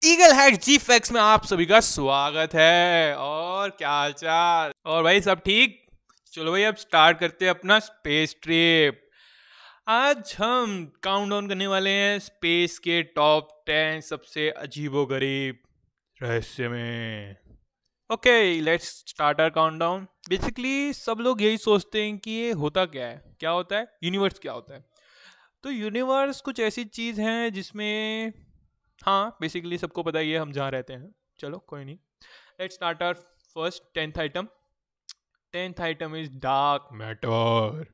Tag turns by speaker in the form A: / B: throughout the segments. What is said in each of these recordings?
A: Eagle had ji fax में आप सभी का स्वागत है। और क्या हाल चाल? और भाई सब ठीक? चलो भाई अब स्टार्ट करते हैं अपना स्पेस ट्रिप। आज हम काउंटडाउन करने वाले हैं स्पेस के टॉप 10 सबसे अजीबोगरीब रहस्य में। Okay, let's start our countdown. Basically सब लोग यही सोचते हैं कि ये होता क्या है, क्या होता है, यूनिवर्स क्या होता है। तो यूनिवर्स कुछ ऐसी चीज है जिसमें, हाँ बेसिकली सबको पता ही है हम जहाँ रहते हैं। चलो कोई नहीं, let's start our first 10th item. 10th item is dark matter.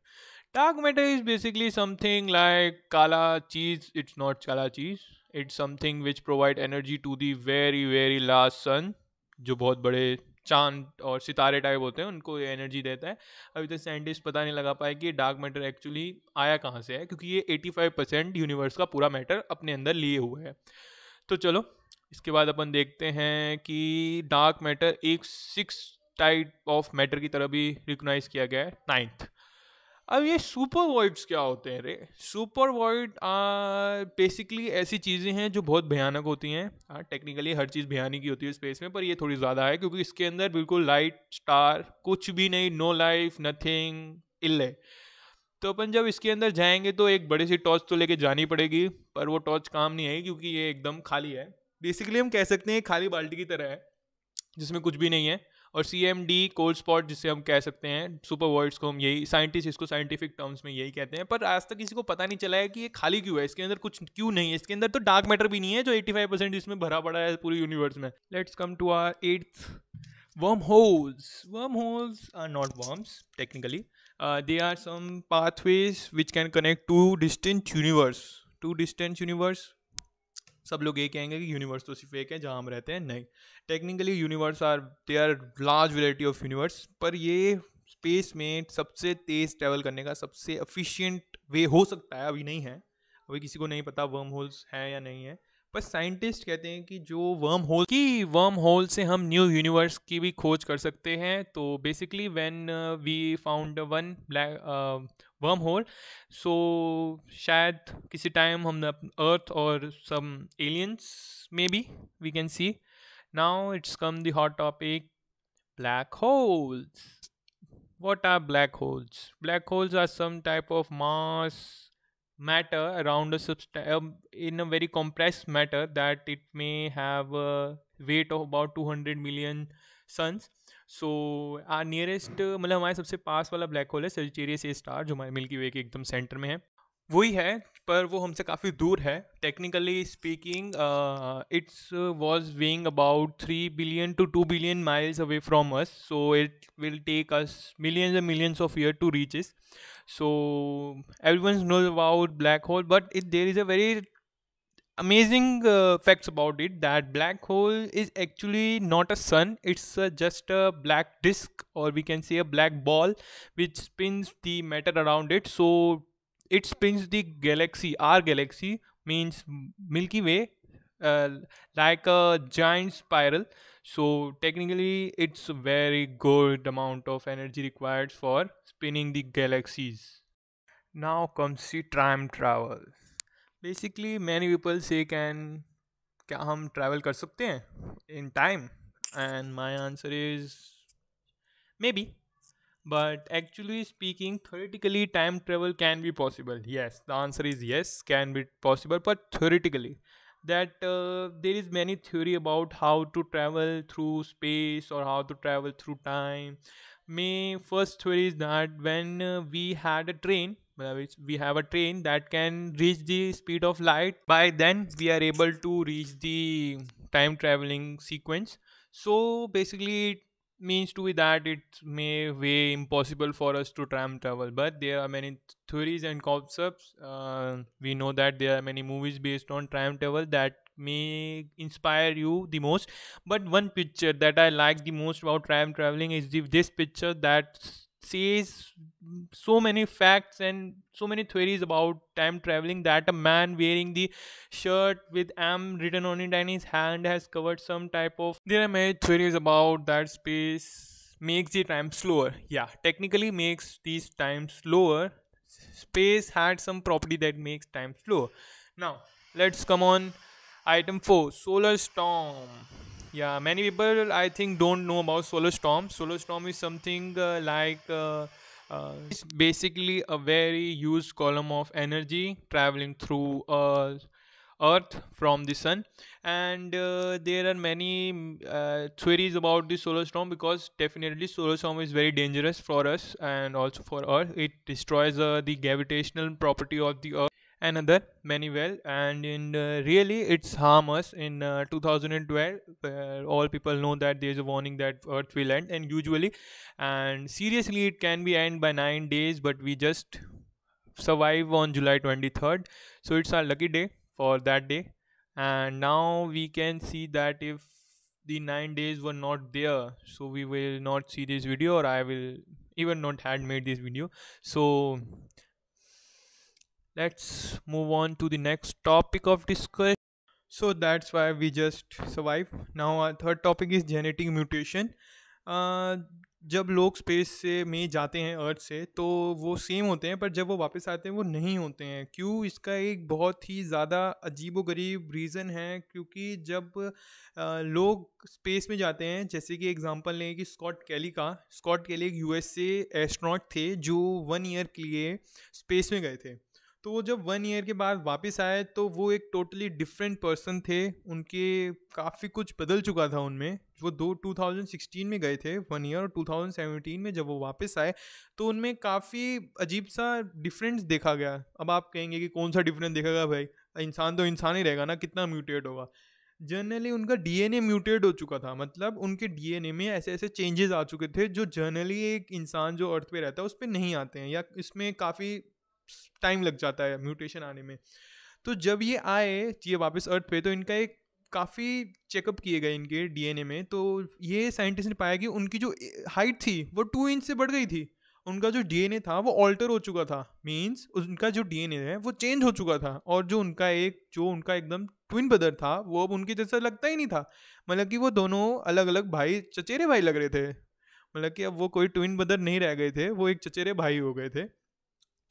A: Dark matter is basically something like kala cheese. It's not kala cheese. It's something which provide energy to the very very last sun, जो बहुत बड़े चांद और सितारे type होते हैं उनको ये एनर्जी देता है। अभी तक साइंटिस्ट पता नहीं लगा पाए कि डार्क मैटर एक्चुअली आया कहाँ से है, क्योंकि ये 85% यूनिवर्स का पूरा मैटर अपने अंदर लिए हुए है। तो चलो इसके बाद अपन देखते हैं कि डार्क मैटर एक 6 टाइप ऑफ मैटर की तरह भी रिकॉग्नाइज किया गया है, 9th। अब ये सुपर वॉइड्स क्या होते हैं रे? सुपर वॉइड बेसिकली ऐसी चीज़ें हैं जो बहुत भयानक होती हैं। टेक्निकली हर चीज़ भयानक ही होती है स्पेस में, पर ये थोड़ी ज़्यादा है क्योंकि इसके अंदर बिल्कुल लाइट स्टार कुछ भी नहीं, नो लाइफ नथिंग इल है। तो अपन जब इसके अंदर जाएंगे तो एक बड़ी सी टॉर्च तो लेके जानी पड़ेगी, पर वो टॉर्च काम नहीं आएगी क्योंकि ये एकदम खाली है। बेसिकली हम कह सकते हैं खाली बाल्टी की तरह है जिसमें कुछ भी नहीं है। और CMD कोल्ड स्पॉट जिसे हम कह सकते हैं, सुपर वर्ड्स को हम यही साइंटिस्ट इसको साइंटिफिक टर्म्स में यही कहते हैं, पर आज तक किसी को पता नहीं चला है कि ये खाली क्यों है, इसके अंदर कुछ क्यों नहीं है। इसके अंदर तो डार्क मैटर भी नहीं है जो 85% इसमें भरा पड़ा है पूरे यूनिवर्स में। Let's come to our 8th, wormholes. Wormholes are not worms technically. They are some pathways which can connect two distant universe. सब लोग ये कहेंगे कि यूनिवर्स तो सिर्फ एक है जहाँ हम रहते हैं, नहीं। Technically universe are, they are large variety of universe, पर ये स्पेस में सबसे तेज ट्रैवल करने का सबसे एफिशिएंट वे हो सकता है, अभी नहीं है। अभी किसी को नहीं पता वर्म होल्स हैं या नहीं है, पर साइंटिस्ट कहते हैं कि जो वर्म होल से हम न्यू यूनिवर्स की भी खोज कर सकते हैं। तो basically when we found one black worm hole, so शायद किसी टाइम हम अर्थ और some aliens maybe we can see. Now it's come the hot topic, black holes. What are black holes? Black holes are some type of mass matter around in a very compressed matter that it may have a weight of about 200 million suns. So our nearest मतलब हमारे सबसे पास वाला black hole है Sagittarius A star, जो हमारे milky वे के एकदम centre में है। वही है, पर वो हमसे काफ़ी दूर है। Technically speaking it's was weighing about 3 billion to 2 billion miles away from us, so it will take us millions and millions of years to reach it. So everyone knows about black hole, but there is a very amazing facts about it, that black hole is actually not a sun. It's just a black disk, or we can say a black ball, which spins the matter around it. So it spins the galaxy, our galaxy means Milky Way, uh, like a giant spiral. So technically it's a very good amount of energy required for spinning the galaxies. Now comes the time travel. Basically many people say, can क्या हम travel कर सकते हैं in time? And my answer is may be, but actually speaking, theoretically time travel can be possible. Yes, the answer is yes, can be possible, but theoretically, that there is many theory about how to travel through space or how to travel through time. May first theory is that when we had a train, we have a train that can reach the speed of light, by then we are able to reach the time traveling sequence. So basically means to be that it may way impossible for us to time travel, but there are many theories and concepts. We know that there are many movies based on time travel that may inspire you the most, but one picture that I like the most about time traveling is this picture that says so many facts and so many theories about time traveling, that a man wearing the shirt with M written on it and his hand has covered some type of. There are many theories about that space makes the time slower. Yeah, technically makes these time slower. Space had some property that makes time slower. Now, let's come on. Item 4, solar storm. Yeah, many people I think don't know about solar storm. Solar storm is something it's basically a very used column of energy traveling through Earth from the sun, and there are many theories about the solar storm, because definitely solar storm is very dangerous for us and also for Earth. It destroys the gravitational property of the Earth and other many well, and in really it's harm us in 2012, where all people know that there is a warning that Earth will end, and usually and seriously it can be end by 9 days, but we just survive on July 23rd. So it's our lucky day for that day. And now we can see that if the 9 days were not there, so we will not see this video, or I will even not had made this video. So let's move on to the next topic of discussion. So that's why we just survive. Now our third topic is genetic mutation. अ, जब लोग space से में जाते हैं अर्थ से, तो वो same होते हैं, पर जब वो वापस आते हैं वो नहीं होते हैं। क्यों? इसका एक बहुत ही ज़्यादा अजीबोगरीब रीज़न है, क्योंकि जब लोग स्पेस में जाते हैं, जैसे कि एग्जांपल लें कि स्कॉट कैली एक यूएसए एस्ट्रोनॉट थे जो 1 ईयर के लिए स्पेस में गए थे। तो वो जब 1 ईयर के बाद वापस आए तो वो एक टोटली डिफरेंट पर्सन थे। उनके काफ़ी कुछ बदल चुका था उनमें। वो 2016 में गए थे 1 ईयर, और 2017 में जब वो वापस आए तो उनमें काफ़ी अजीब सा डिफरेंस देखा गया। अब आप कहेंगे कि कौन सा डिफरेंस देखा गया भाई, इंसान तो इंसान ही रहेगा ना, कितना म्यूटेट होगा। जनरली उनका डीएनए म्यूटेट हो चुका था, मतलब उनके डीएनए में ऐसे ऐसे चेंजेस आ चुके थे जो जनरली एक इंसान जो अर्थ पे रहता है उस पर नहीं आते हैं, या इसमें काफ़ी टाइम लग जाता है म्यूटेशन आने में। तो जब ये वापस अर्थ पे, तो इनका एक काफ़ी चेकअप किए गए इनके डीएनए में, तो ये साइंटिस्ट ने पाया कि उनकी जो हाइट थी वो 2 इंच से बढ़ गई थी। उनका जो डीएनए था वो ऑल्टर हो चुका था, मींस उनका जो डीएनए है वो चेंज हो चुका था, और जो उनका एकदम ट्विन ब्रदर था वो अब उनके जैसा लगता ही नहीं था। मतलब कि वो दोनों अलग अलग भाई, चचेरे भाई लग रहे थे। मतलब कि अब वो कोई ट्विन ब्रदर नहीं रह गए थे, वो एक चचेरे भाई हो गए थे।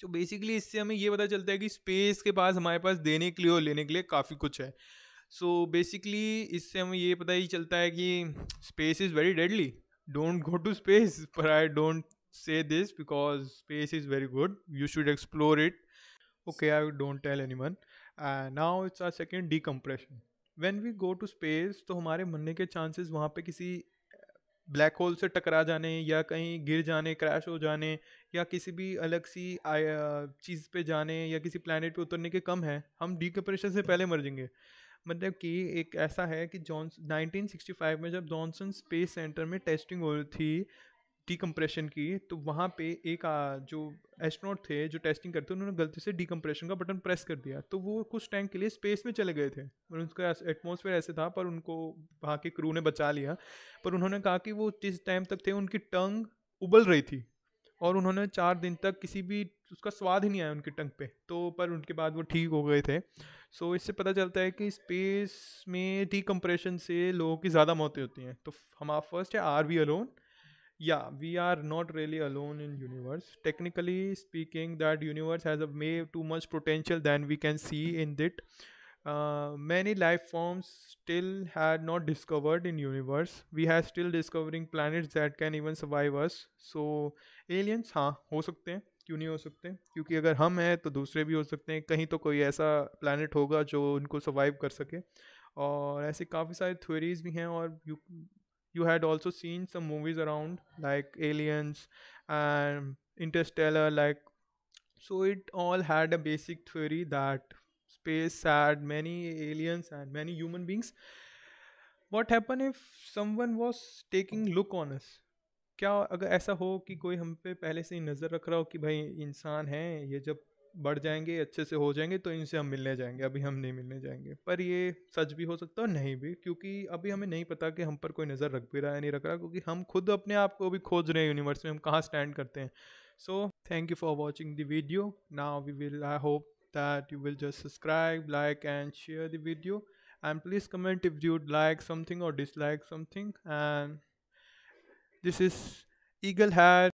A: तो बेसिकली इससे हमें ये पता चलता है कि स्पेस के पास हमारे पास देने के लिए और लेने के लिए काफ़ी कुछ है। सो बेसिकली इससे हमें ये पता ही चलता है कि space is very deadly. Don't go to space, पर I don't say this because space is very good, you should explore it. Okay, I don't tell anyone. Now it's our second, decompression. When we go to space, तो हमारे मरने के chances वहाँ पे किसी black hole से टकरा जाने, या कहीं गिर जाने, क्रैश हो जाने, या किसी भी अलग सी चीज़ पे जाने, या किसी प्लैनेट पे उतरने के कम है। हम डिकम्प्रेशन से पहले मर जाएंगे। मतलब कि एक ऐसा है कि 1965 में जब जॉनसन स्पेस सेंटर में टेस्टिंग हो रही थी डिकम्प्रेशन की, तो वहाँ पे एक जो एस्ट्रोनॉट थे जो टेस्टिंग करते, उन्होंने गलती से डिकम्प्रेशन का बटन प्रेस कर दिया, तो वो कुछ टाइम के लिए स्पेस में चले गए थे, और उनका एटमॉस्फेयर ऐसे था, पर उनको वहाँ के क्रू ने बचा लिया। पर उन्होंने कहा कि वो जिस टाइम तक थे उनकी टंग उबल रही थी, और उन्होंने 4 दिन तक किसी भी उसका स्वाद ही नहीं आया उनकी टंग पे, तो पर उनके बाद वो ठीक हो गए थे। सो इससे पता चलता है कि स्पेस में डिकम्प्रेशन से लोगों की ज़्यादा मौतें होती हैं। तो हमारा फर्स्ट है, are we alone? Yeah, we are not really alone in universe. Technically speaking, that universe has a way too much potential than we can see in it. Many life forms still had not discovered in universe. We are still discovering planets that can even survive us. So aliens, हाँ हो सकते हैं, क्यों नहीं हो सकते? क्योंकि अगर हम हैं तो दूसरे भी हो सकते हैं, कहीं तो कोई ऐसा planet होगा जो उनको survive कर सके। और ऐसे काफ़ी सारे theories भी हैं, और you had also seen some movies around like Aliens and Interstellar, like, so it all had a basic theory that space had many aliens and many human beings. What happen if someone was taking look on us? क्या अगर ऐसा हो कि कोई हम पे पहले से ही नज़र रख रहा हो कि भाई इंसान है, ये जब बढ़ जाएंगे, अच्छे से हो जाएंगे, तो इनसे हम मिलने जाएंगे, अभी हम नहीं मिलने जाएंगे। पर ये सच भी हो सकता है और नहीं भी, क्योंकि अभी हमें नहीं पता कि हम पर कोई नज़र रख भी रहा है नहीं रख रहा, क्योंकि हम खुद अपने आप को भी खोज रहे हैं यूनिवर्स में, हम कहाँ स्टैंड करते हैं। So thank you for watching the video. Now we will, I hope that you will just subscribe, like and share the video, and please comment if you'd like something or dislike something. And this is Eagle Hat